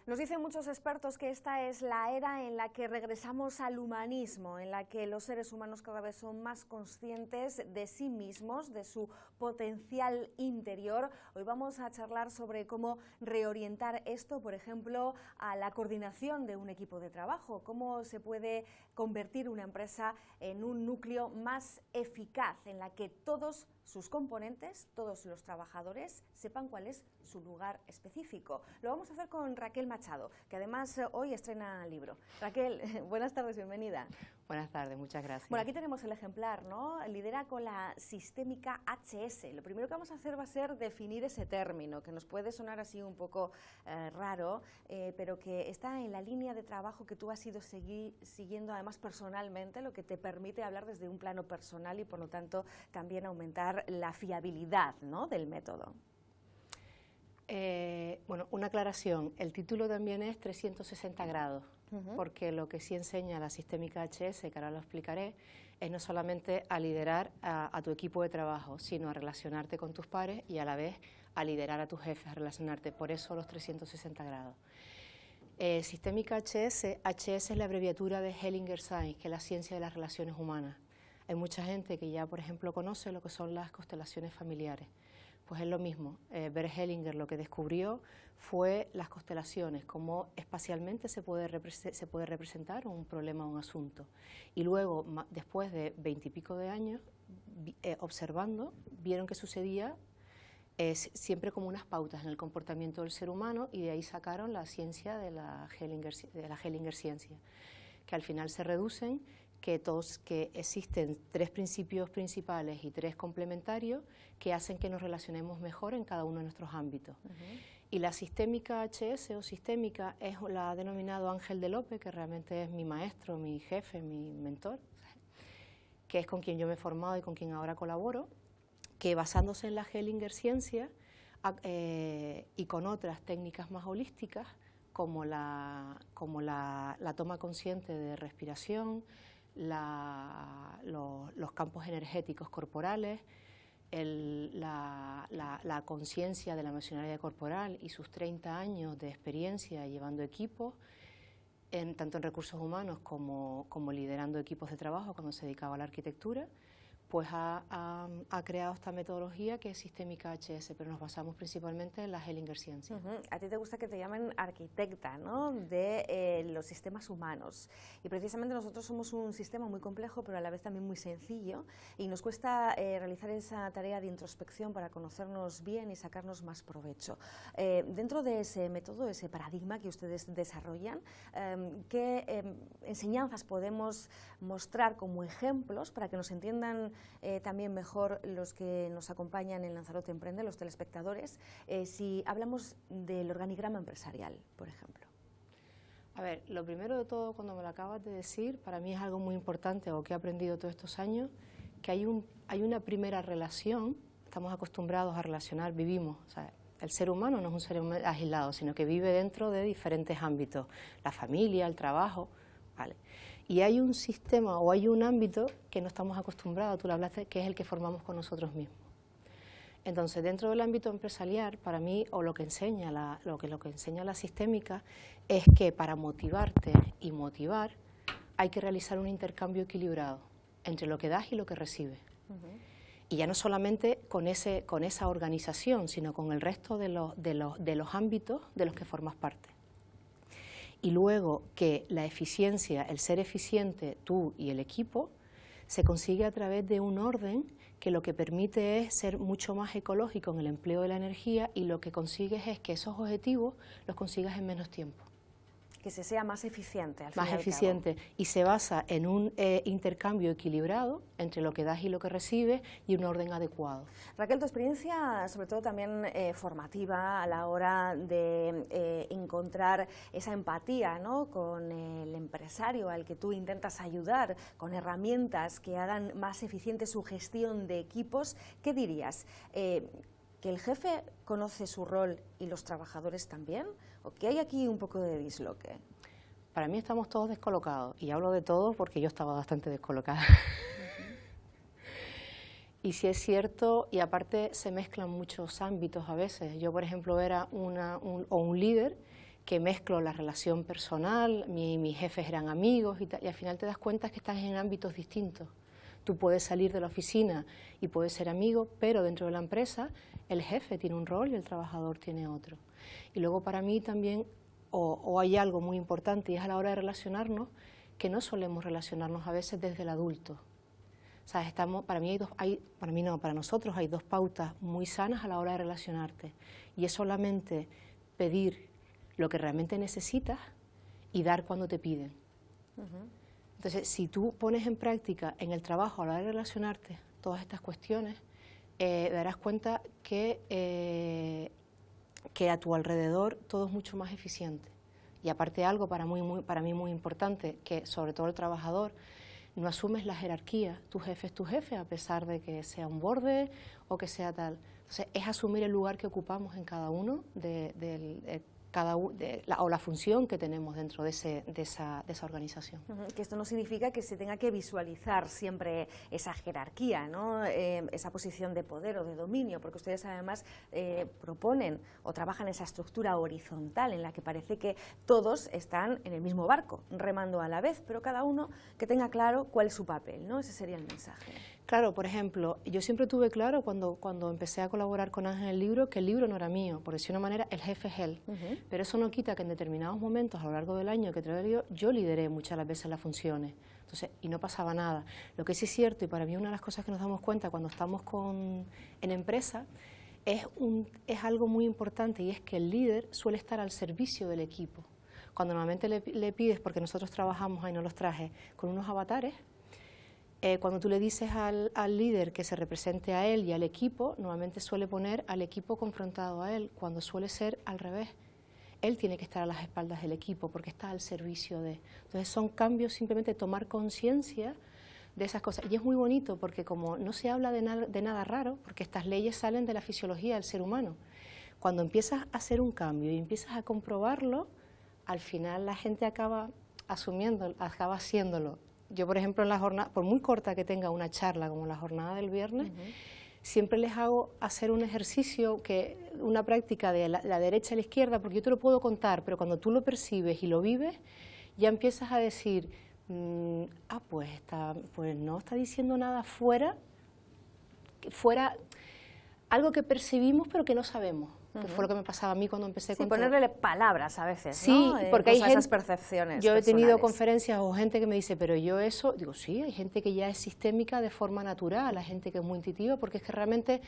Nos dicen muchos expertos que esta es la era en la que regresamos al humanismo, en la que los seres humanos cada vez son más conscientes de sí mismos, de su potencial interior. Hoy vamos a charlar sobre cómo reorientar esto, por ejemplo, a la coordinación de un equipo de trabajo, cómo se puede convertir una empresa en un núcleo más eficaz, en la que todos sus componentes, todos los trabajadores, sepan cuál es su lugar específico. Lo vamos a hacer con Raquel Machado, que además hoy estrena libro. Raquel, buenas tardes, bienvenida. Buenas tardes, muchas gracias. Bueno, aquí tenemos el ejemplar, ¿no? Lidera con la sistémica HS. Lo primero que vamos a hacer va a ser definir ese término, que nos puede sonar así un poco raro, pero que está en la línea de trabajo que tú has ido siguiendo además personalmente, lo que te permite hablar desde un plano personal y por lo tanto también aumentar la fiabilidad, ¿no?, del método. Bueno, una aclaración, el título también es 360 grados, porque lo que sí enseña la sistémica HS, que ahora lo explicaré, es no solamente a liderar a tu equipo de trabajo, sino a relacionarte con tus pares y a la vez a liderar a tus jefes, a relacionarte, por eso los 360 grados. Sistémica HS, HS es la abreviatura de Hellinger Science, que es la ciencia de las relaciones humanas. Hay mucha gente que ya, por ejemplo, conoce lo que son las constelaciones familiares. Pues es lo mismo. Bert Hellinger lo que descubrió fue las constelaciones, cómo espacialmente se puede representar un problema o un asunto. Y luego, después de 20 y pico de años, observando, vieron que sucedía siempre como unas pautas en el comportamiento del ser humano, y de ahí sacaron la ciencia de la Hellinger ciencia, que al final se reducen que existen 3 principios principales y 3 complementarios que hacen que nos relacionemos mejor en cada uno de nuestros ámbitos. Y la sistémica HS o sistémica la ha denominado Ángel de López, que realmente es mi maestro, mi jefe, mi mentor, que es con quien yo me he formado y con quien ahora colaboro, que basándose en la Hellinger ciencia y con otras técnicas más holísticas, como la toma consciente de respiración, los campos energéticos corporales, la conciencia de la emocionalidad corporal y sus 30 años de experiencia llevando equipos, tanto en recursos humanos como liderando equipos de trabajo cuando se dedicaba a la arquitectura, pues ha creado esta metodología que es sistémica HS, pero nos basamos principalmente en la Hellinger ciencia. A ti te gusta que te llamen arquitecta, ¿no?, de los sistemas humanos, y precisamente nosotros somos un sistema muy complejo pero a la vez también muy sencillo, y nos cuesta realizar esa tarea de introspección para conocernos bien y sacarnos más provecho. Dentro de ese método, ese paradigma que ustedes desarrollan, ¿qué enseñanzas podemos mostrar como ejemplos para que nos entiendan también mejor los que nos acompañan en Lanzarote Emprende, los telespectadores, si hablamos del organigrama empresarial, por ejemplo? A ver, lo primero de todo, cuando me lo acabas de decir, para mí es algo muy importante, o que he aprendido todos estos años, que hay una primera relación. Estamos acostumbrados a relacionar, vivimos, o sea, el ser humano no es un ser aislado, sino que vive dentro de diferentes ámbitos, la familia, el trabajo, ¿vale? Y hay un sistema o hay un ámbito que no estamos acostumbrados, tú lo hablaste, que es el que formamos con nosotros mismos. Entonces, dentro del ámbito empresarial, para mí, o lo que enseña lo que enseña la sistémica, es que para motivarte y motivar hay que realizar un intercambio equilibrado entre lo que das y lo que recibes. Y ya no solamente con esa organización, sino con el resto de los ámbitos de los que formas parte. Y luego que la eficiencia, el ser eficiente tú y el equipo, se consigue a través de un orden que lo que permite es ser mucho más ecológico en el empleo de la energía, y lo que consigues es que esos objetivos los consigas en menos tiempo. Que se sea más eficiente, al fin más y al eficiente, cabo. Y se basa en un intercambio equilibrado entre lo que das y lo que recibes, y un orden adecuado. Raquel, tu experiencia, sobre todo también formativa a la hora de encontrar esa empatía, ¿no?, con el empresario al que tú intentas ayudar, con herramientas que hagan más eficiente su gestión de equipos, ¿qué dirías? ¿Que el jefe conoce su rol y los trabajadores también? ¿O que hay aquí un poco de disloque? Para mí estamos todos descolocados, y hablo de todos porque yo estaba bastante descolocada. Y sí es cierto, y aparte se mezclan muchos ámbitos a veces. Yo, por ejemplo, era un líder que mezclo la relación personal, mis jefes eran amigos y al final te das cuenta que estás en ámbitos distintos. Tú puedes salir de la oficina y puedes ser amigo, pero dentro de la empresa el jefe tiene un rol y el trabajador tiene otro. Y luego para mí también, o hay algo muy importante, y es a la hora de relacionarnos, que no solemos relacionarnos a veces desde el adulto. O sea, para nosotros hay dos pautas muy sanas a la hora de relacionarte. Y es solamente pedir lo que realmente necesitas y dar cuando te piden. Entonces, si tú pones en práctica en el trabajo a la hora de relacionarte todas estas cuestiones, darás cuenta que a tu alrededor todo es mucho más eficiente. Y aparte algo para mí muy importante, que sobre todo el trabajador, no asumes la jerarquía, tu jefe es tu jefe, a pesar de que sea un borde o que sea tal. Entonces, es asumir el lugar que ocupamos en cada uno o la función que tenemos dentro de esa organización. Que esto no significa que se tenga que visualizar siempre esa jerarquía, ¿no? Esa posición de poder o de dominio, porque ustedes además proponen o trabajan esa estructura horizontal en la que parece que todos están en el mismo barco, remando a la vez, pero cada uno que tenga claro cuál es su papel, ¿no? Ese sería el mensaje. Claro, por ejemplo, yo siempre tuve claro cuando empecé a colaborar con Ángel en el libro, que el libro no era mío, por decir una manera, el jefe es él. Pero eso no quita que en determinados momentos a lo largo del año que yo lideré muchas de las veces las funciones. Entonces, y no pasaba nada. Lo que sí es cierto, y para mí una de las cosas que nos damos cuenta cuando estamos en empresa, es algo muy importante, y es que el líder suele estar al servicio del equipo. Cuando normalmente le pides, porque nosotros trabajamos, ahí no los traje, con unos avatares, cuando tú le dices al líder que se represente a él y al equipo, normalmente suele poner al equipo confrontado a él, cuando suele ser al revés. Él tiene que estar a las espaldas del equipo porque está al servicio de... Entonces son cambios, simplemente tomar conciencia de esas cosas. Y es muy bonito porque como no se habla de nada raro, porque estas leyes salen de la fisiología del ser humano, cuando empiezas a hacer un cambio y empiezas a comprobarlo, al final la gente acaba haciéndolo. Yo, por ejemplo, en la jornada, por muy corta que tenga una charla como la jornada del viernes, siempre les hago hacer un ejercicio, una práctica de la derecha a la izquierda, porque yo te lo puedo contar, pero cuando tú lo percibes y lo vives, ya empiezas a decir, pues no está diciendo nada fuera algo que percibimos pero que no sabemos. Que fue lo que me pasaba a mí cuando empecé con ponerle palabras a veces, sí, ¿no? Porque hay esas percepciones yo he tenido personales. conferencias o gente que me dice, pero yo eso, digo, sí, hay gente que ya es sistémica de forma natural, hay gente que es muy intuitiva, porque es que realmente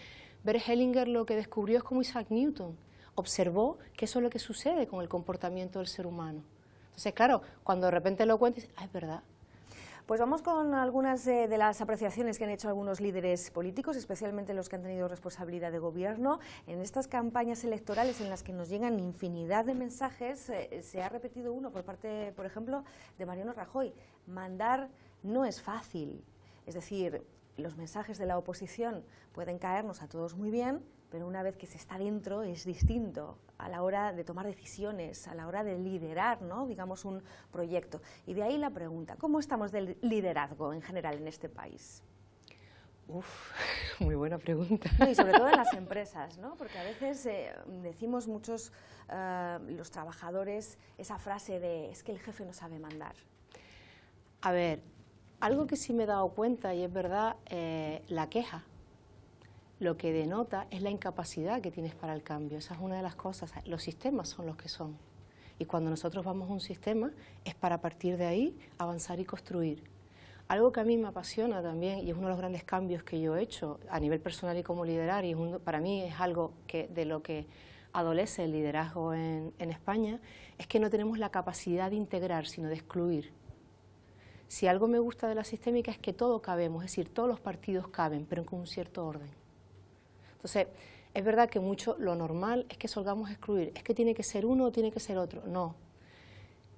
Bert Hellinger lo que descubrió es como Isaac Newton, observó que eso es lo que sucede con el comportamiento del ser humano. Entonces, claro, cuando de repente lo cuentas, es verdad. Pues vamos con algunas de las apreciaciones que han hecho algunos líderes políticos, especialmente los que han tenido responsabilidad de gobierno. En estas campañas electorales en las que nos llegan infinidad de mensajes, se ha repetido uno por parte, por ejemplo, de Mariano Rajoy. Mandar no es fácil. Es decir, los mensajes de la oposición pueden caernos a todos muy bien, pero una vez que se está dentro es distinto a la hora de tomar decisiones, a la hora de liderar, ¿no? Digamos, un proyecto. Y de ahí la pregunta, ¿cómo estamos del liderazgo en general en este país? Muy buena pregunta. No, y sobre todo en las empresas, ¿no? Porque a veces decimos muchos, los trabajadores, esa frase de es que el jefe no sabe mandar. A ver, algo que sí me he dado cuenta, y es verdad, la queja, lo que denota es la incapacidad que tienes para el cambio. Esa es una de las cosas. Los sistemas son los que son. Y cuando nosotros vamos a un sistema, es para partir de ahí avanzar y construir. Algo que a mí me apasiona también, y es uno de los grandes cambios que yo he hecho a nivel personal y como liderar, y para mí es algo de lo que adolece el liderazgo en España, es que no tenemos la capacidad de integrar, sino de excluir. Si algo me gusta de la sistémica es que todo cabemos, es decir, todos los partidos caben, pero con un cierto orden. Entonces, es verdad que lo normal es que solgamos excluir, es que tiene que ser uno o tiene que ser otro, no.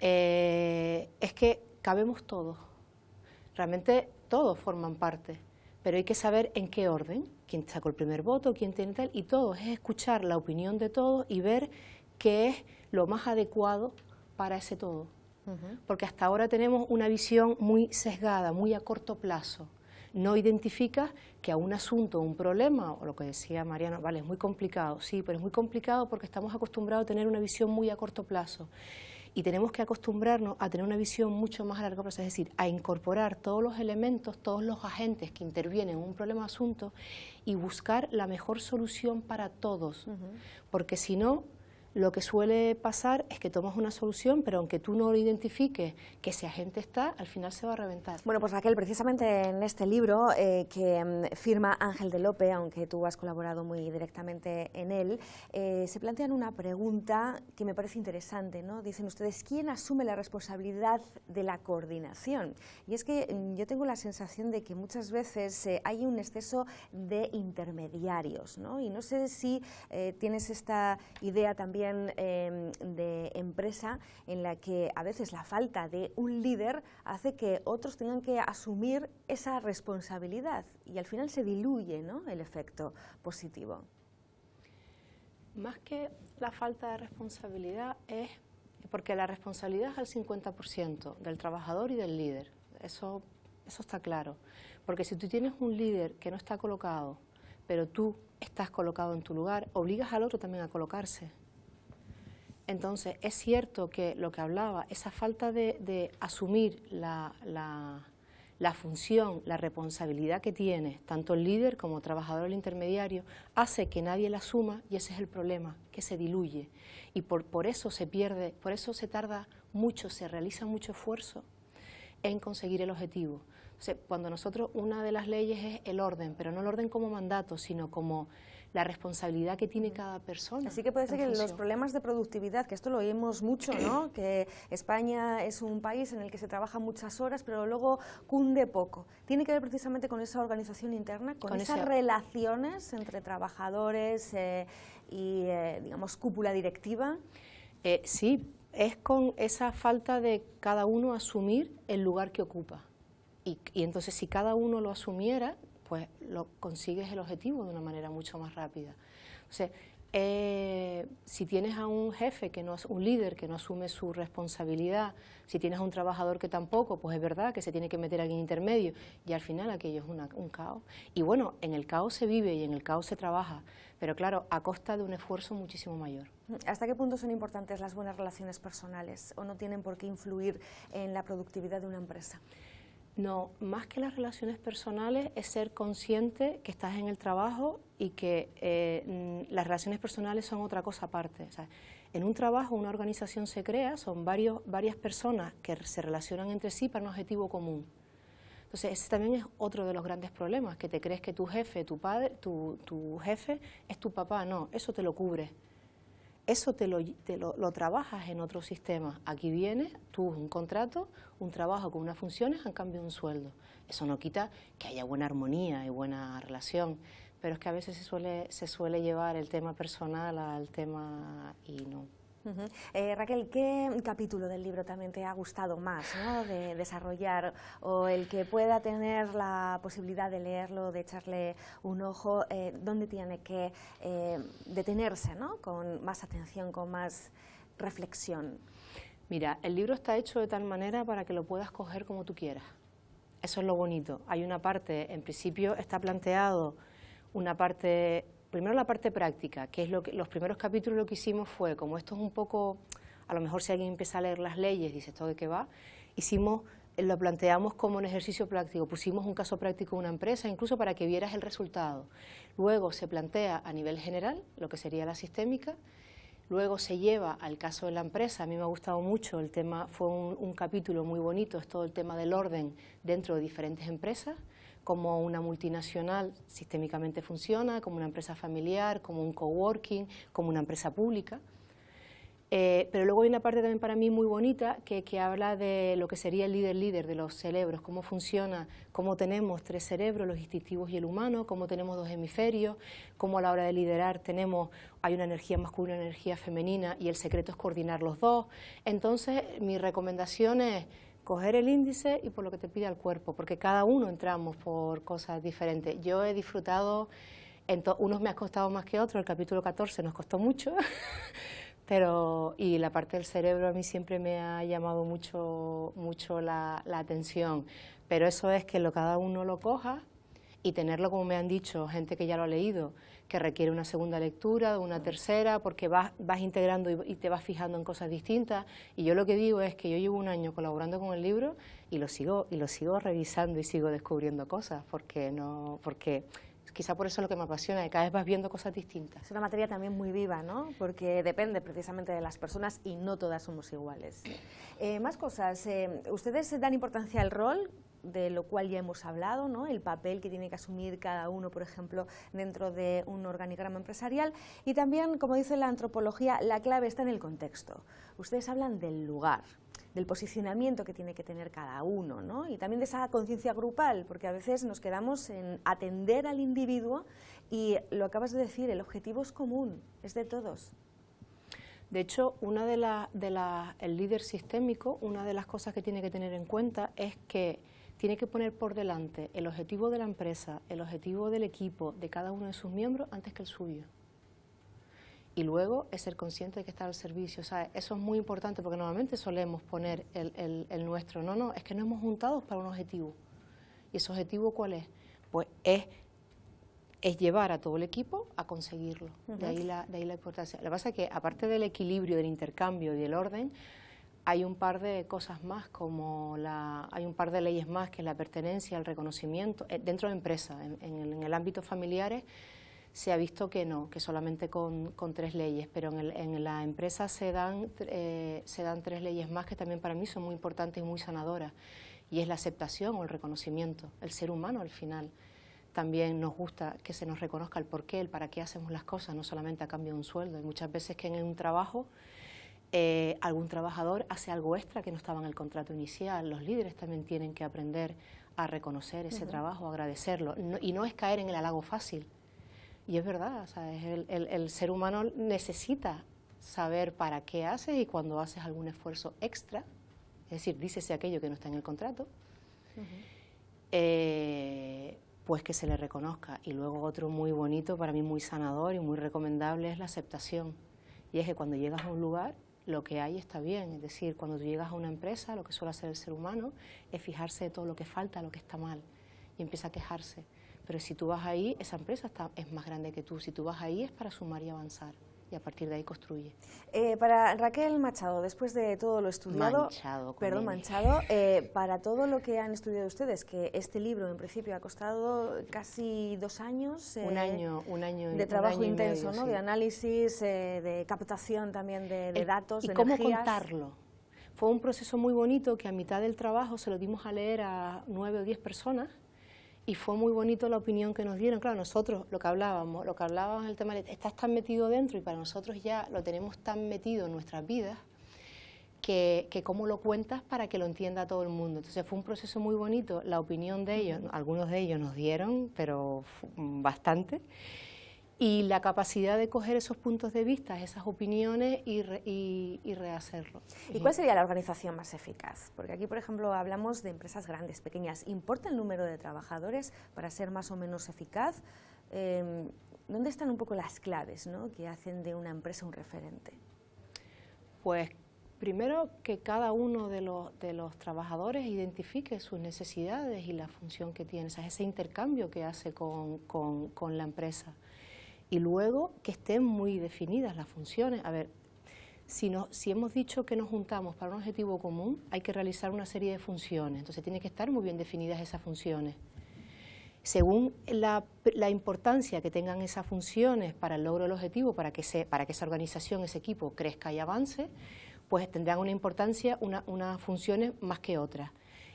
Es que cabemos todos, realmente todos forman parte, pero hay que saber en qué orden, quién sacó el primer voto, quién tiene tal, y todos, es escuchar la opinión de todos y ver qué es lo más adecuado para ese todo. Porque hasta ahora tenemos una visión muy sesgada, muy a corto plazo. no identificas que a un asunto, un problema, o lo que decía Mariano, vale, es muy complicado, sí, pero es muy complicado porque estamos acostumbrados a tener una visión muy a corto plazo. Y tenemos que acostumbrarnos a tener una visión mucho más a largo plazo, es decir, a incorporar todos los elementos, todos los agentes que intervienen en un problema o asunto y buscar la mejor solución para todos, porque si no, lo que suele pasar es que tomas una solución, pero aunque tú no lo identifiques que ese agente está, al final se va a reventar. Bueno, pues Raquel, precisamente en este libro que firma Ángel de Lope, aunque tú has colaborado muy directamente en él, se plantean una pregunta que me parece interesante, ¿no? Dicen ustedes, ¿quién asume la responsabilidad de la coordinación? Y es que yo tengo la sensación de que muchas veces hay un exceso de intermediarios, ¿no? Y no sé si tienes esta idea también de empresa en la que a veces la falta de un líder hace que otros tengan que asumir esa responsabilidad y al final se diluye, ¿no?, el efecto positivo. Más que la falta de responsabilidad es porque la responsabilidad es al 50% del trabajador y del líder, eso está claro, porque si tú tienes un líder que no está colocado, pero tú estás colocado en tu lugar, obligas al otro también a colocarse. Entonces, es cierto que lo que hablaba, esa falta de asumir la función, la responsabilidad que tiene tanto el líder como el trabajador o el intermediario, hace que nadie la asuma y ese es el problema, que se diluye. Y por eso se pierde, por eso se tarda mucho, se realiza mucho esfuerzo en conseguir el objetivo. O sea, cuando nosotros, una de las leyes es el orden, pero no el orden como mandato, sino como la responsabilidad que tiene cada persona. Así que puede ser que los problemas de productividad, que esto lo oímos mucho, ¿no?, que España es un país en el que se trabaja muchas horas, pero luego cunde poco. ¿Tiene que ver precisamente con esa organización interna, con esas relaciones entre trabajadores y, digamos, cúpula directiva? Sí, es con esa falta de cada uno asumir el lugar que ocupa. Y entonces, si cada uno lo asumiera, pues consigues el objetivo de una manera mucho más rápida. O sea, si tienes a un jefe, un líder que no asume su responsabilidad, si tienes a un trabajador que tampoco, pues es verdad que se tiene que meter alguien intermedio y al final aquello es un caos. Y bueno, en el caos se vive y en el caos se trabaja, pero claro, a costa de un esfuerzo muchísimo mayor. ¿Hasta qué punto son importantes las buenas relaciones personales o no tienen por qué influir en la productividad de una empresa? No, más que las relaciones personales es ser consciente que estás en el trabajo y que las relaciones personales son otra cosa aparte. O sea, en un trabajo, una organización se crea, son varias personas que se relacionan entre sí para un objetivo común. Entonces, ese también es otro de los grandes problemas, que te crees que tu jefe, tu jefe es tu papá. No, eso te lo cubre. Eso lo trabajas en otro sistema. Aquí vienes, tú un contrato, un trabajo con unas funciones, a cambio de un sueldo. Eso no quita que haya buena armonía y buena relación, pero es que a veces se suele llevar el tema personal al tema y no. Raquel, ¿qué capítulo del libro también te ha gustado más, ¿no?, de desarrollar, o el que pueda tener la posibilidad de leerlo, de echarle un ojo, dónde tiene que detenerse, ¿no?, con más atención, con más reflexión? Mira, el libro está hecho de tal manera para que lo puedas coger como tú quieras. Eso es lo bonito. Hay una parte, en principio está planteado una parte. Primero la parte práctica, que es los primeros capítulos lo que hicimos fue, como esto es un poco, a lo mejor si alguien empieza a leer las leyes, dice, ¿esto de qué va? Lo planteamos como un ejercicio práctico, pusimos un caso práctico de una empresa, incluso para que vieras el resultado. Luego se plantea a nivel general, lo que sería la sistémica, luego se lleva al caso de la empresa. A mí me ha gustado mucho el tema, fue un capítulo muy bonito, es todo el tema del orden dentro de diferentes empresas, como una multinacional sistémicamente funciona, como una empresa familiar, como un coworking, como una empresa pública. Pero luego hay una parte también para mí muy bonita que habla de lo que sería el líder-líder de los cerebros, cómo funciona, cómo tenemos 3 cerebros, los instintivos y el humano, cómo tenemos 2 hemisferios, cómo a la hora de liderar hay una energía masculina y una energía femenina y el secreto es coordinar los dos. Entonces, mi recomendación es coger el índice y por lo que te pide el cuerpo, porque cada uno entramos por cosas diferentes. Yo he disfrutado, unos me ha costado más que otros, el capítulo 14 nos costó mucho, y la parte del cerebro a mí siempre me ha llamado mucho la atención, pero eso es que cada uno lo coja y tenerlo, como me han dicho, gente que ya lo ha leído, que requiere una segunda lectura, una tercera, porque vas integrando y te vas fijando en cosas distintas. Y yo lo que digo es que yo llevo un año colaborando con el libro y lo sigo revisando y sigo descubriendo cosas, porque quizá por eso es lo que me apasiona, que cada vez vas viendo cosas distintas. Es una materia también muy viva, ¿no? Porque depende precisamente de las personas y no todas somos iguales. Más cosas, ustedes dan importancia al rol, de lo cual ya hemos hablado, ¿no? El papel que tiene que asumir cada uno, por ejemplo, dentro de un organigrama empresarial, y también, como dice la antropología, la clave está en el contexto. Ustedes hablan del lugar, del posicionamiento que tiene que tener cada uno, ¿no? Y también de esa conciencia grupal, porque a veces nos quedamos en atender al individuo y lo acabas de decir, el objetivo es común, es de todos. De hecho, el líder sistémico, una de las cosas que tiene que tener en cuenta es que tiene que poner por delante el objetivo de la empresa, el objetivo del equipo, de cada uno de sus miembros, antes que el suyo. Y luego es ser consciente de que está al servicio. O sea, eso es muy importante porque normalmente solemos poner el nuestro. No, es que nos hemos juntado para un objetivo. ¿Y ese objetivo cuál es? Pues es llevar a todo el equipo a conseguirlo. De ahí la importancia. Lo que pasa es que, aparte del equilibrio, del intercambio y del orden, hay un par de cosas más, hay un par de leyes más, que es la pertenencia, el reconocimiento, dentro de empresas. En el ámbito familiar se ha visto que no, que solamente con 3 leyes, pero en la empresa se dan 3 leyes más que también para mí son muy importantes y muy sanadoras, y es la aceptación o el reconocimiento. El ser humano al final también nos gusta que se nos reconozca el porqué, el para qué hacemos las cosas, no solamente a cambio de un sueldo. Hay muchas veces que en un trabajo algún trabajador hace algo extra que no estaba en el contrato inicial. Los líderes también tienen que aprender a reconocer ese trabajo, a agradecerlo, y no es caer en el halago fácil. Y es verdad, o sea, el ser humano necesita saber para qué haces, y cuando haces algún esfuerzo extra, es decir, dícese aquello que no está en el contrato, pues que se le reconozca. Y luego otro muy bonito, para mí muy sanador y muy recomendable, es la aceptación. Y es que cuando llegas a un lugar, lo que hay está bien. Es decir, cuando tú llegas a una empresa, lo que suele hacer el ser humano es fijarse de todo lo que falta, lo que está mal, y empieza a quejarse. Pero si tú vas ahí, esa empresa es más grande que tú. Si tú vas ahí es para sumar y avanzar, y a partir de ahí construye. Para Raquel Machado, después de todo lo estudiado, para todo lo que han estudiado ustedes, que este libro en principio ha costado casi 2 años, un año de trabajo un año intenso, medio, ¿no? sí. De análisis, de captación también de datos, de cómo energías. Contarlo. Fue un proceso muy bonito que a mitad del trabajo se lo dimos a leer a 9 o 10 personas, y fue muy bonito la opinión que nos dieron. Claro, nosotros lo que hablábamos en el tema de estás tan metido dentro, y para nosotros ya lo tenemos tan metido en nuestras vidas, que cómo lo cuentas para que lo entienda todo el mundo. Entonces fue un proceso muy bonito, la opinión de ellos, algunos de ellos nos dieron, pero bastante, y la capacidad de coger esos puntos de vista, esas opiniones y rehacerlo. ¿Y cuál sería la organización más eficaz? Porque aquí, por ejemplo, hablamos de empresas grandes, pequeñas. ¿Importa el número de trabajadores para ser más o menos eficaz? ¿Dónde están un poco las claves, ¿no?, que hacen de una empresa un referente? Pues primero, que cada uno de los trabajadores identifique sus necesidades y la función que tiene, o sea, ese intercambio que hace con la empresa. Y luego que estén muy definidas las funciones. A ver, si hemos dicho que nos juntamos para un objetivo común, hay que realizar una serie de funciones, entonces tienen que estar muy bien definidas esas funciones. Según la importancia que tengan esas funciones para el logro del objetivo, para que esa organización, ese equipo crezca y avance, pues tendrán una importancia, unas funciones más que otras.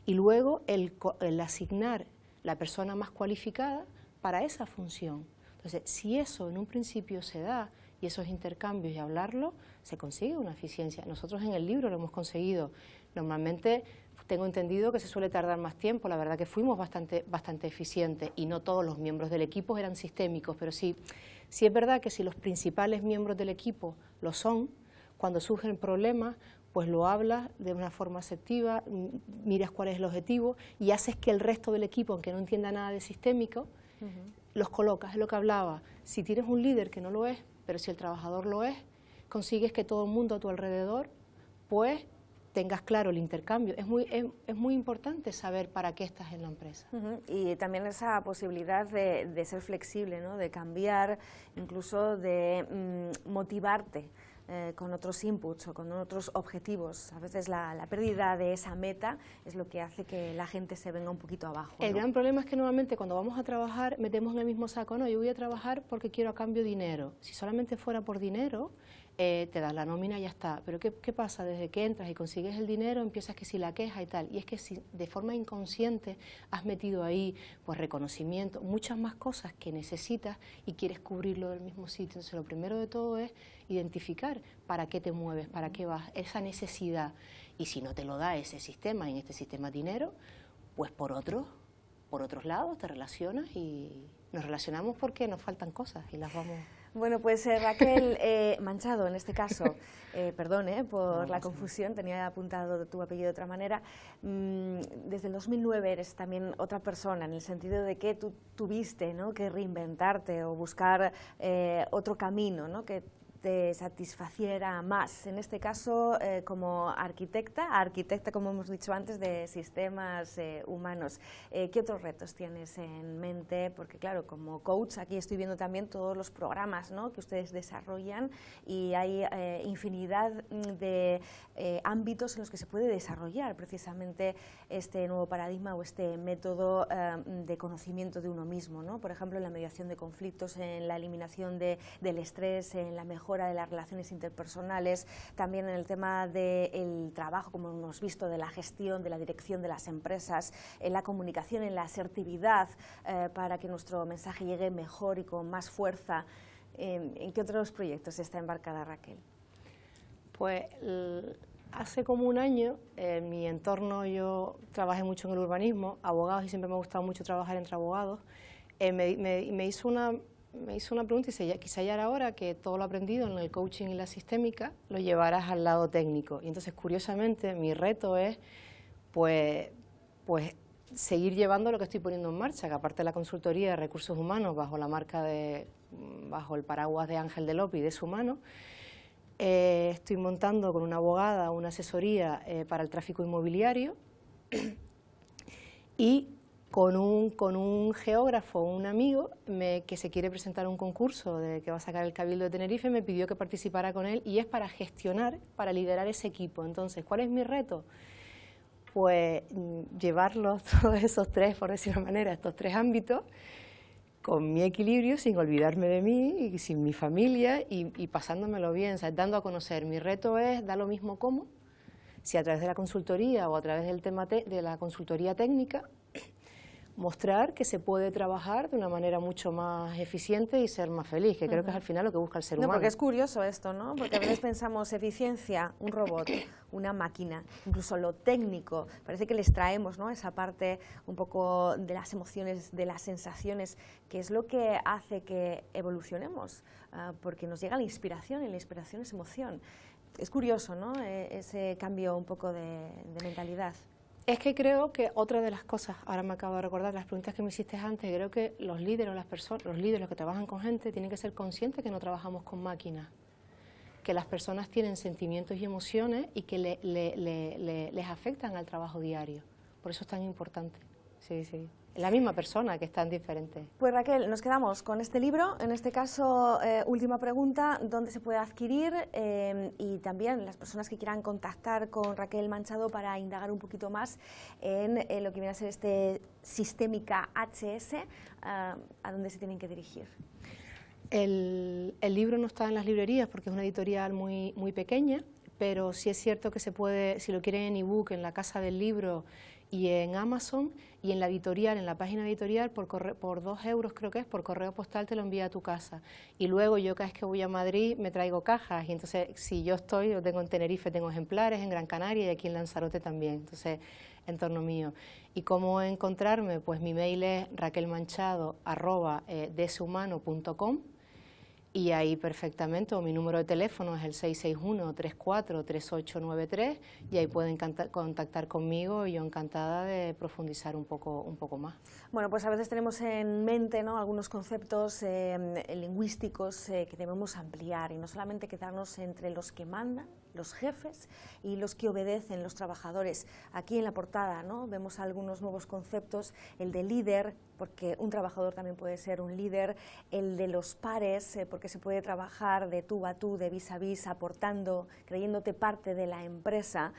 Y luego el asignar la persona más cualificada para esa función. Entonces, si eso en un principio se da, y esos intercambios y hablarlo, se consigue una eficiencia. Nosotros en el libro lo hemos conseguido. Normalmente tengo entendido que se suele tardar más tiempo. La verdad que fuimos bastante eficientes, y no todos los miembros del equipo eran sistémicos, pero sí es verdad que si los principales miembros del equipo lo son, cuando surgen problemas, pues lo hablas de una forma asertiva, miras cuál es el objetivo y haces que el resto del equipo, aunque no entienda nada de sistémico, los colocas. Es lo que hablaba. Si tienes un líder que no lo es, pero si el trabajador lo es, consigues que todo el mundo a tu alrededor pues tengas claro el intercambio. Es muy importante saber para qué estás en la empresa. Y también esa posibilidad de ser flexible, ¿no? De cambiar, incluso de motivarte con otros inputs o con otros objetivos. A veces la pérdida de esa meta es lo que hace que la gente se venga un poquito abajo, ¿no? El gran problema es que normalmente cuando vamos a trabajar metemos en el mismo saco, no, yo voy a trabajar porque quiero a cambio dinero. Si solamente fuera por dinero, te das la nómina y ya está. Pero ¿qué pasa? Desde que entras y consigues el dinero, empiezas que si la queja y tal. Y es que si de forma inconsciente has metido ahí pues reconocimiento, muchas más cosas que necesitas y quieres cubrirlo del mismo sitio. Entonces lo primero de todo es identificar para qué te mueves, para qué vas, esa necesidad. Y si no te lo da ese sistema, en este sistema dinero, pues por otros lados te relacionas y nos relacionamos porque nos faltan cosas y las vamos... Bueno, pues Raquel Manchado, en este caso, perdón por la confusión, tenía apuntado tu apellido de otra manera. Desde el 2009 eres también otra persona, en el sentido de que tú tuviste, ¿no?, que reinventarte o buscar otro camino, ¿no?, que te satisfaciera más, en este caso como arquitecta como hemos dicho antes, de sistemas humanos. ¿Qué otros retos tienes en mente? Porque claro, como coach aquí estoy viendo también todos los programas, ¿no?, que ustedes desarrollan y hay infinidad de ámbitos en los que se puede desarrollar precisamente este nuevo paradigma o este método de conocimiento de uno mismo, ¿no? Por ejemplo, en la mediación de conflictos, en la eliminación del estrés, en la mejora de las relaciones interpersonales, también en el tema del trabajo, como hemos visto, de la gestión, de la dirección de las empresas, en la comunicación, en la asertividad, para que nuestro mensaje llegue mejor y con más fuerza. ¿En qué otros proyectos está embarcada Raquel? Pues hace como un año, en mi entorno, yo trabajé mucho en el urbanismo, abogados, y siempre me ha gustado mucho trabajar entre abogados. Me hizo una pregunta y dice, quizá ya era hora que todo lo aprendido en el coaching y la sistémica lo llevaras al lado técnico. Y entonces, curiosamente, mi reto es pues seguir llevando lo que estoy poniendo en marcha, que aparte de la consultoría de recursos humanos bajo la marca bajo el paraguas de Ángel de Lopi y de Sumano, estoy montando con una abogada una asesoría para el tráfico inmobiliario y con un geógrafo, un amigo, que se quiere presentar a un concurso que va a sacar el Cabildo de Tenerife, me pidió que participara con él y es para gestionar, para liderar ese equipo. Entonces, ¿cuál es mi reto? Pues llevarlos todos esos tres, por decir de una manera, estos tres ámbitos, con mi equilibrio, sin olvidarme de mí y sin mi familia y pasándomelo bien, o sea, dando a conocer. Mi reto es dar lo mismo como, si a través de la consultoría o a través del tema de la consultoría técnica, mostrar que se puede trabajar de una manera mucho más eficiente y ser más feliz, que creo que es al final lo que busca el ser humano. Porque es curioso esto, ¿no? Porque a veces pensamos eficiencia, un robot, una máquina, incluso lo técnico, parece que les traemos, ¿no?, esa parte un poco de las emociones, de las sensaciones, que es lo que hace que evolucionemos, porque nos llega la inspiración y la inspiración es emoción. Es curioso, ¿no?, ese cambio un poco de mentalidad. Es que creo que otra de las cosas, ahora me acabo de recordar las preguntas que me hiciste antes, creo que los líderes o las personas, los líderes que trabajan con gente tienen que ser conscientes que no trabajamos con máquinas, que las personas tienen sentimientos y emociones y que les afectan al trabajo diario. Por eso es tan importante. Sí, sí. La misma persona, que es tan diferente. Pues Raquel, nos quedamos con este libro. En este caso, última pregunta, ¿dónde se puede adquirir? Y también las personas que quieran contactar con Raquel Manchado para indagar un poquito más en lo que viene a ser este Sistémica HS, ¿a dónde se tienen que dirigir? El libro no está en las librerías porque es una editorial muy pequeña, pero sí es cierto que se puede, si lo quieren en ebook, en la Casa del Libro y en Amazon, y en la editorial, en la página editorial, por 2 euros creo que es, por correo postal te lo envía a tu casa. Y luego yo cada vez que voy a Madrid me traigo cajas, y entonces si yo tengo en Tenerife, tengo ejemplares, en Gran Canaria y aquí en Lanzarote también, entonces en torno mío. ¿Y cómo encontrarme? Pues mi mail es raquelmanchado@deshumano.com y ahí perfectamente, o mi número de teléfono es el 661-343893 y ahí pueden contactar conmigo y yo encantada de profundizar un poco más. Bueno, pues a veces tenemos en mente, ¿no?, algunos conceptos lingüísticos que debemos ampliar y no solamente quedarnos entre los que mandan, los jefes, y los que obedecen, los trabajadores. Aquí en la portada, ¿no?, vemos algunos nuevos conceptos, el de líder, porque un trabajador también puede ser un líder, el de los pares, porque se puede trabajar de tú a tú, de vis a vis, aportando, creyéndote parte de la empresa.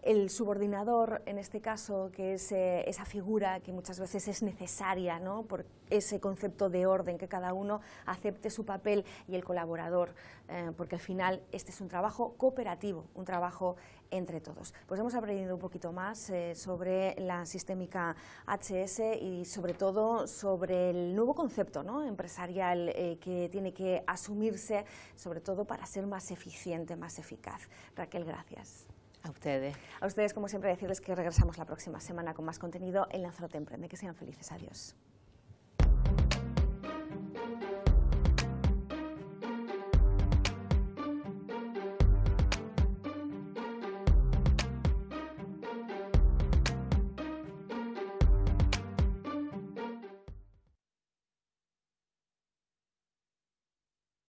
El subordinador, en este caso, que es esa figura que muchas veces es necesaria, ¿no?, por ese concepto de orden, que cada uno acepte su papel, y el colaborador, porque al final este es un trabajo cooperativo, un trabajo entre todos. Pues hemos aprendido un poquito más sobre la sistémica HS y sobre todo sobre el nuevo concepto, ¿no?, empresarial que tiene que asumirse, sobre todo para ser más eficiente, más eficaz. Raquel, gracias. A ustedes. A ustedes, como siempre, decirles que regresamos la próxima semana con más contenido en Lanzarote Emprende. Que sean felices. Adiós.